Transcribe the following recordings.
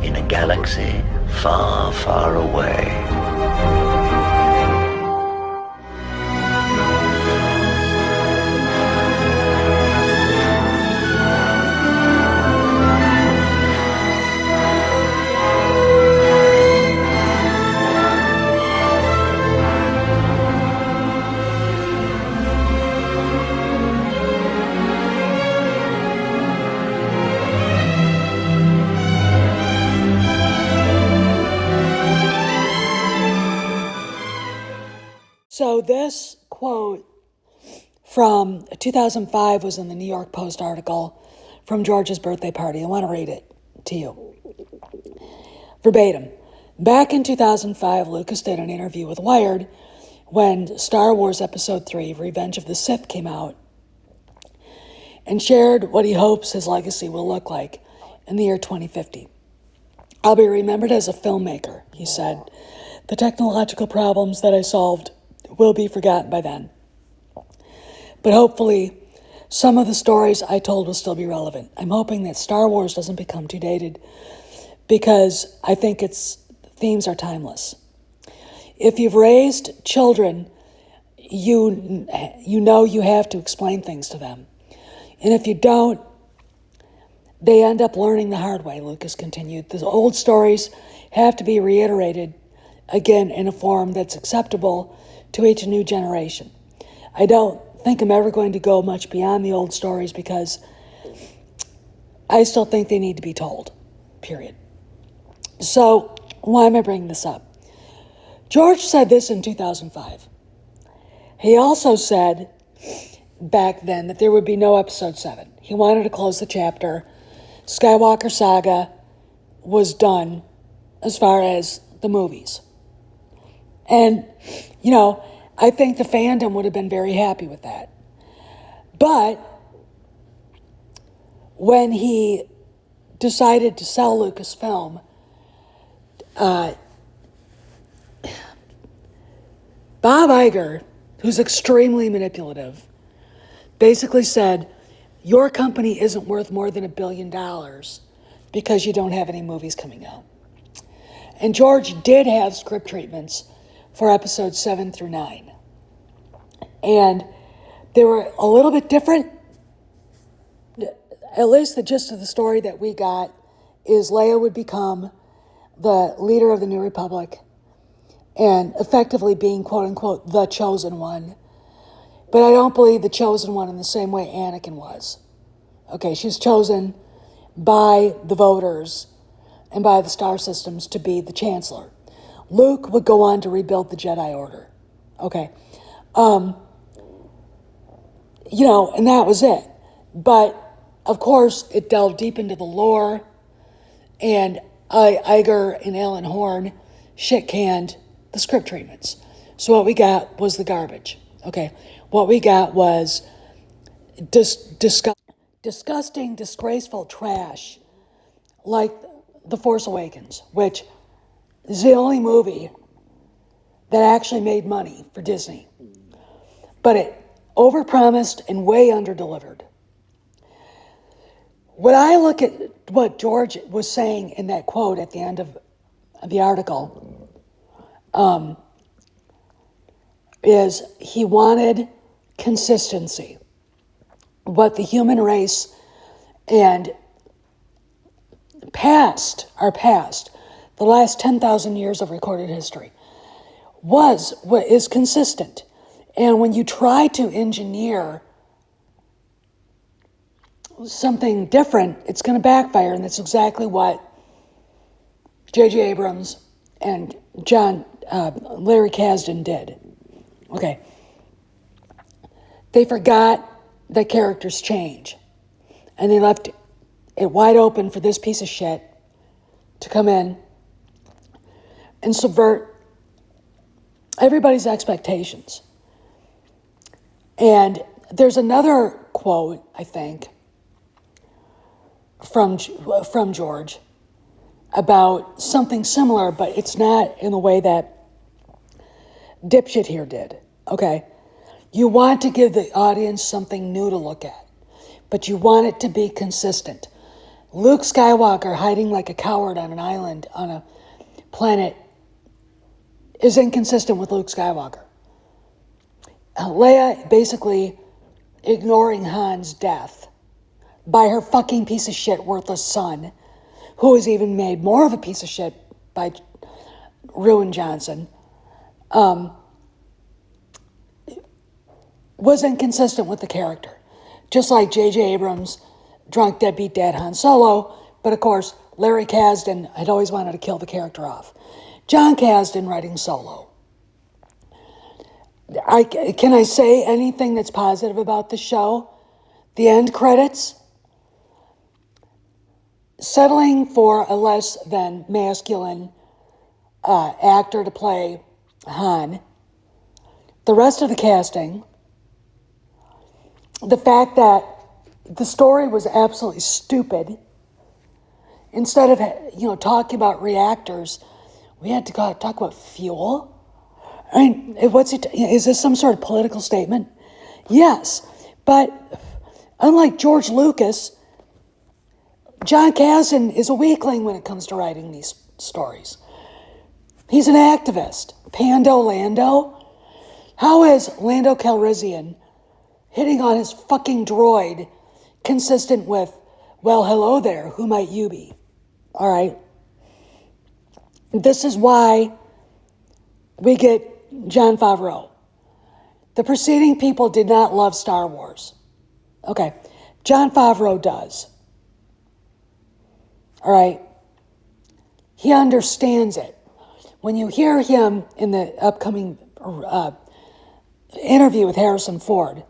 in a galaxy far, far away. So this quote from 2005 was in the New York Post article from George's birthday party. I want to read it to you. Verbatim. Back in 2005, Lucas did an interview with Wired when Star Wars Episode 3, Revenge of the Sith, came out and shared what he hopes his legacy will look like in the year 2050. I'll be remembered as a filmmaker, he said. The technological problems that I solved will be forgotten by then. But hopefully, some of the stories I told will still be relevant. I'm hoping that Star Wars doesn't become too dated because I think its themes are timeless. If you've raised children, you know you have to explain things to them. And if you don't, they end up learning the hard way, Lucas continued. The old stories have to be reiterated again in a form that's acceptable to each new generation. I don't think I'm ever going to go much beyond the old stories because I still think they need to be told, period. So why am I bringing this up? George said this in 2005. He also said back then that there would be no episode 7. He wanted to close the chapter. Skywalker saga was done as far as the movies. And, I think the fandom would have been very happy with that. But when he decided to sell Lucasfilm, Bob Iger, who's extremely manipulative, basically said, your company isn't worth more than $1 billion because you don't have any movies coming out. And George did have script treatments for episodes 7 through 9. And they were a little bit different. At least the gist of the story that we got is Leia would become the leader of the New Republic and effectively being, quote unquote, the chosen one. But I don't believe the chosen one in the same way Anakin was. Okay, she's chosen by the voters and by the star systems to be the chancellor. Luke would go on to rebuild the Jedi Order. Okay. And that was it. But, of course, it delved deep into the lore, and Iger and Alan Horn shit-canned the script treatments. So what we got was the garbage. Okay. What we got was disgusting, disgraceful trash like The Force Awakens, which is the only movie that actually made money for Disney. But it overpromised and way underdelivered. When I look at what George was saying in that quote at the end of the article, is he wanted consistency. What the human race and our past, the last 10,000 years of recorded history, is consistent. And when you try to engineer something different, it's going to backfire, and that's exactly what J.J. Abrams and Larry Kasdan did. Okay. They forgot that characters change, and they left it wide open for this piece of shit to come in and subvert everybody's expectations. And there's another quote, I think, from George about something similar, but it's not in the way that dipshit here did. Okay? You want to give the audience something new to look at, but you want it to be consistent. Luke Skywalker hiding like a coward on an island on a planet is inconsistent with Luke Skywalker. Leia basically ignoring Han's death by her fucking piece of shit worthless son, who was even made more of a piece of shit by Ruin Johnson, was inconsistent with the character. Just like J.J. Abrams' drunk deadbeat dad Han Solo, but of course, Larry Kasdan had always wanted to kill the character off. John Kasdan writing Solo. Can I say anything that's positive about the show? The end credits? Settling for a less than masculine actor to play Han. The rest of the casting. The fact that the story was absolutely stupid. Instead of, talking about reactors, we had to talk about fuel. I mean, is this some sort of political statement? Yes, but unlike George Lucas, John Kasdan is a weakling when it comes to writing these stories. He's an activist. Pando Lando? How is Lando Calrissian hitting on his fucking droid consistent with, well, hello there, who might you be? All right. This is why we get Jon Favreau. The preceding people did not love Star Wars. Okay. Jon Favreau does. All right. He understands it. When you hear him in the upcoming interview with Harrison Ford,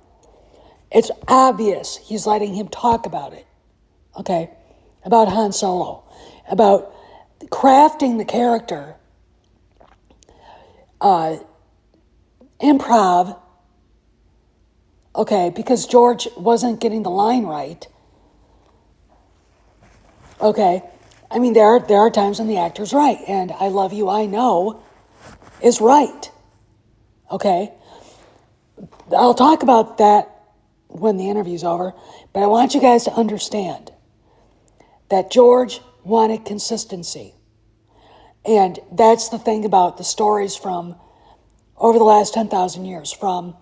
it's obvious he's letting him talk about it. Okay? About Han Solo. About crafting the character. Improv. Okay, because George wasn't getting the line right. Okay? I mean, there are times when the actor's right, and I love you, I know, is right. Okay? I'll talk about that when the interview's over, but I want you guys to understand that George wanted consistency. And that's the thing about the stories from over the last 10,000 years, from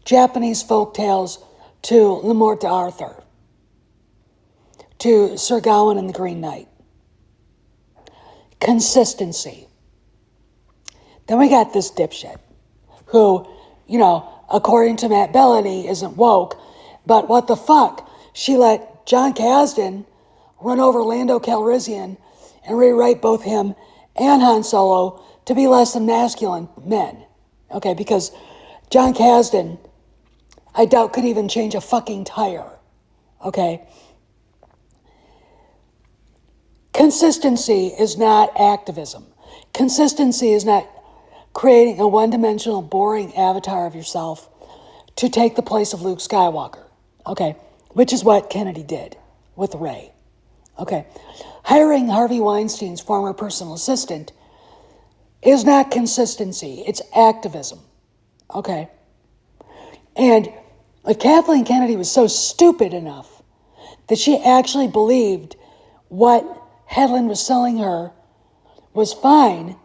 Japanese folk tales to Le Morte d'Arthur, to Sir Gawain and the Green Knight. Consistency. Then we got this dipshit who, according to Matt Bellamy, isn't woke, but what the fuck? She let John Kasdan run over Lando Calrissian and rewrite both him and Han Solo to be less than masculine men. Okay, because John Kasdan, I doubt, could even change a fucking tire. Okay? Consistency is not activism. Consistency is not creating a one-dimensional, boring avatar of yourself to take the place of Luke Skywalker. Okay? Which is what Kennedy did with Rey. Okay? Hiring Harvey Weinstein's former personal assistant is not consistency. It's activism. Okay? And if Kathleen Kennedy was so stupid enough that she actually believed what Hedlund was selling her was fine,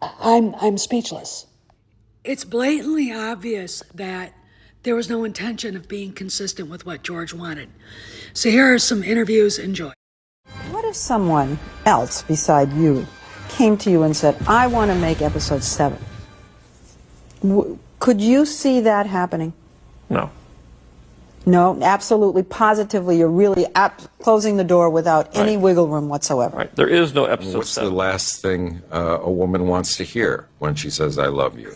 I'm speechless. It's blatantly obvious that there was no intention of being consistent with what George wanted. So here are some interviews. Enjoy. What if someone else beside you came to you and said, I want to make episode 7? Could you see that happening? No. No, absolutely, positively, you're really closing the door without any wiggle room whatsoever. Right. There is no episode What's 7. the last thing a woman wants to hear when she says, I love you?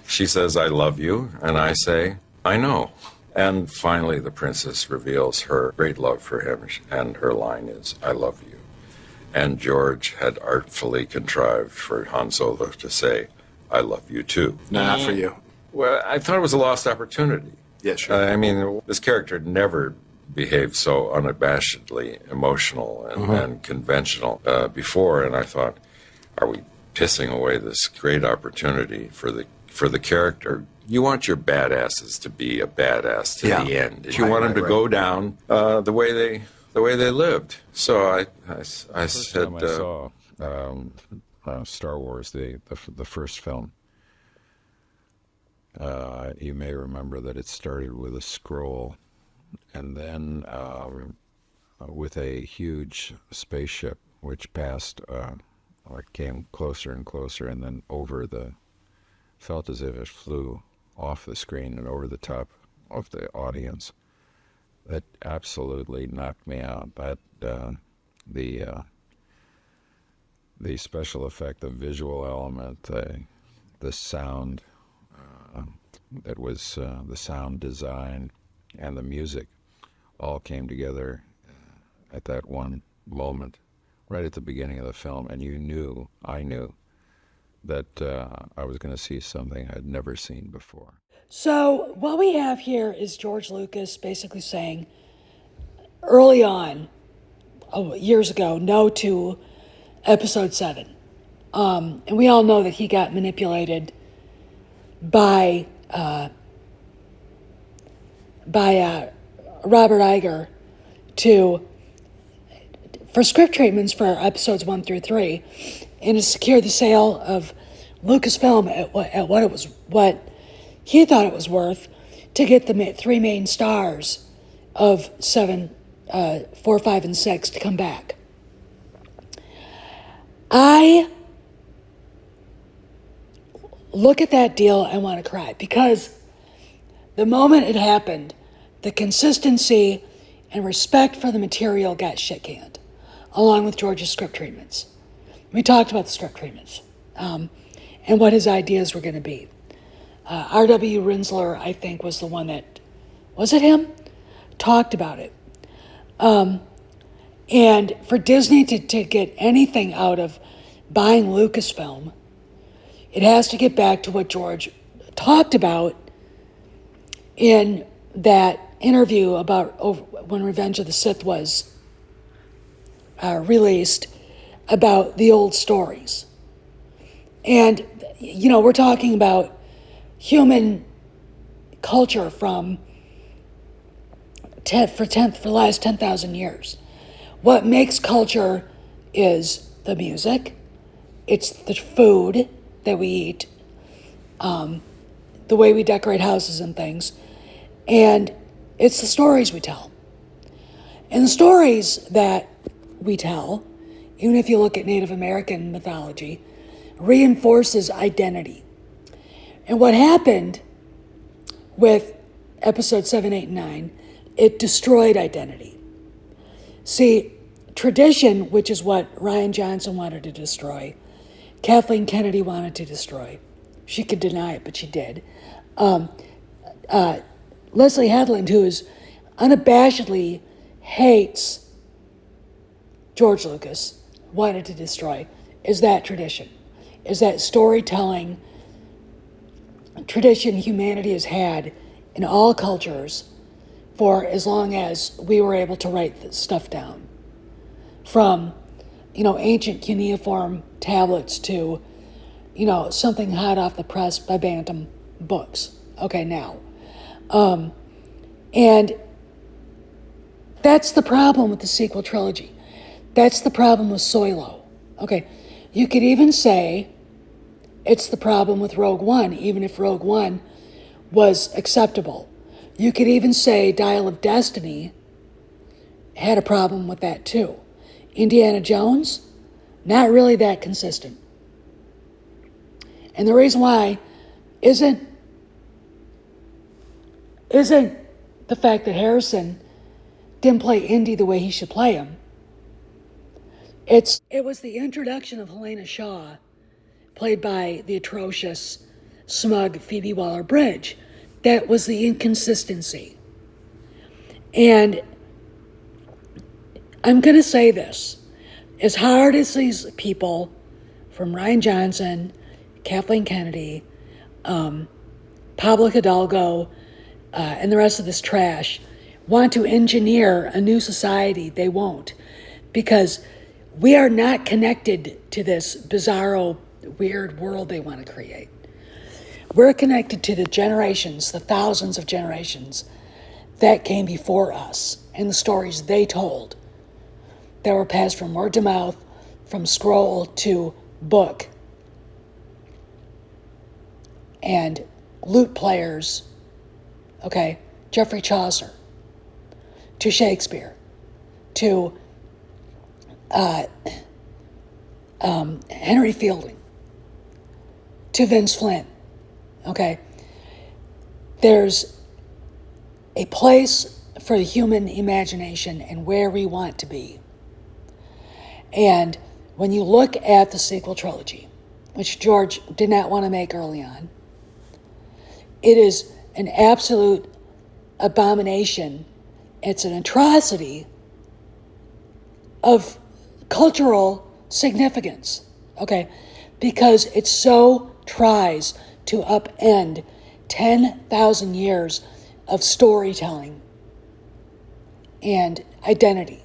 She says, I love you, and I say, I know. And finally, the princess reveals her great love for him, and her line is, I love you. And George had artfully contrived for Han Solo to say, I love you too. Not for you. Well, I thought it was a lost opportunity. Yeah, sure. I mean, this character had never behaved so unabashedly emotional and conventional before, and I thought, are we pissing away this great opportunity for the character? You want your badasses to be a badass to the end. You want them to go down the way they the way they lived. So I First said, time I saw Star Wars, the first film, you may remember that it started with a scroll, and then with a huge spaceship which passed, or it came closer and closer, and then felt as if it flew off the screen and over the top of the audience. That absolutely knocked me out. That the special effect, the visual element, the sound that was the sound design, and the music all came together at that one moment, right at the beginning of the film, and I knew that I was going to see something I'd never seen before. So what we have here is George Lucas basically saying early on, years ago, no to Episode 7. And we all know that he got manipulated by Robert Iger for script treatments for episodes 1 through 3, and to secure the sale of Lucasfilm at what he thought it was worth, to get the three main stars of 7, 4, 5, and 6 to come back. I look at that deal and want to cry, because the moment it happened, the consistency and respect for the material got shit-canned, along with George's script treatments. We talked about the script treatments and what his ideas were going to be. R.W. Rinsler, I think, was the one that, was it him? Talked about it. And for Disney to get anything out of buying Lucasfilm, it has to get back to what George talked about in that interview about when Revenge of the Sith was released, about the old stories. And, we're talking about human culture for the last 10,000 years. What makes culture is the music, it's the food that we eat, the way we decorate houses and things, and it's the stories we tell. And the stories that we tell, even if you look at Native American mythology, reinforces identity. And what happened with episode 7, 8, and 9, it destroyed identity. See, tradition, which is what Rian Johnson wanted to destroy, Kathleen Kennedy wanted to destroy. She could deny it, but she did. Leslie Headland, who is unabashedly hates George Lucas, wanted to destroy, is that tradition, is that storytelling tradition humanity has had in all cultures for as long as we were able to write this stuff down. From, ancient cuneiform tablets to, something hot off the press by Bantam Books. Okay, now. And that's the problem with the sequel trilogy. That's the problem with Solo. Okay, you could even say it's the problem with Rogue One, even if Rogue One was acceptable. You could even say Dial of Destiny had a problem with that too. Indiana Jones, not really that consistent. And the reason why isn't the fact that Harrison didn't play Indy the way he should play him. It was the introduction of Helena Shaw, played by the atrocious, smug Phoebe Waller-Bridge, that was the inconsistency. And I'm going to say this. As hard as these people, from Rian Johnson, Kathleen Kennedy, Pablo Hidalgo, and the rest of this trash, want to engineer a new society, they won't. Because we are not connected to this bizarro, weird world they want to create. We're connected to the generations, the thousands of generations that came before us and the stories they told that were passed from word to mouth, from scroll to book, and lute players, okay, Geoffrey Chaucer, to Shakespeare, to Henry Fielding, to Vince Flynn, okay? There's a place for the human imagination and where we want to be. And when you look at the sequel trilogy, which George did not want to make early on, it is an absolute abomination. It's an atrocity of cultural significance, okay? Because it so tries to upend 10,000 years of storytelling and identity.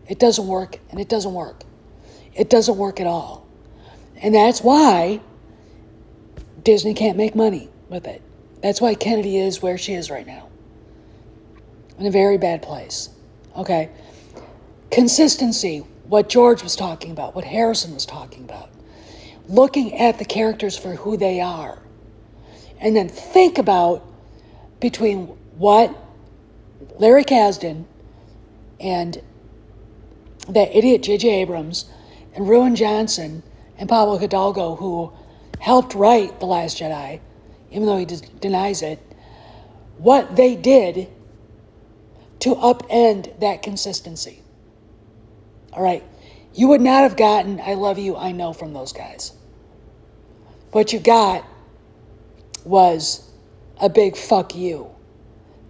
It doesn't work, and it doesn't work. It doesn't work at all. And that's why Disney can't make money with it. That's why Kennedy is where she is right now. In a very bad place. Okay? Consistency, what George was talking about, what Harrison was talking about. Looking at the characters for who they are. And then think about between what Larry Kasdan and that idiot J.J. Abrams and Ruin Johnson and Pablo Hidalgo, who helped write The Last Jedi, even though he denies it, what they did to upend that consistency. All right? You would not have gotten I love you, I know from those guys. What you got was a big fuck you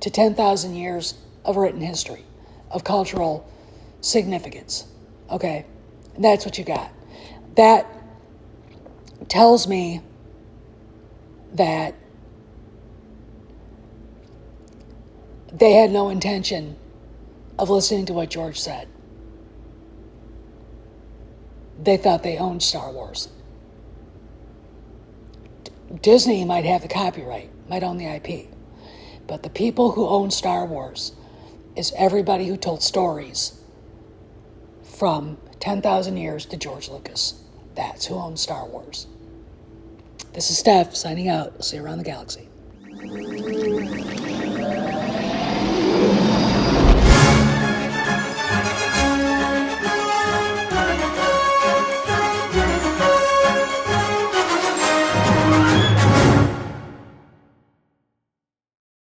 to 10,000 years of written history, of cultural significance. Okay? And that's what you got. That tells me that they had no intention of listening to what George said. They thought they owned Star Wars. Disney might have the copyright, might own the IP, but the people who own Star Wars is everybody who told stories from 10,000 years to George Lucas. That's who owns Star Wars. This is Steph signing out. See you around the galaxy.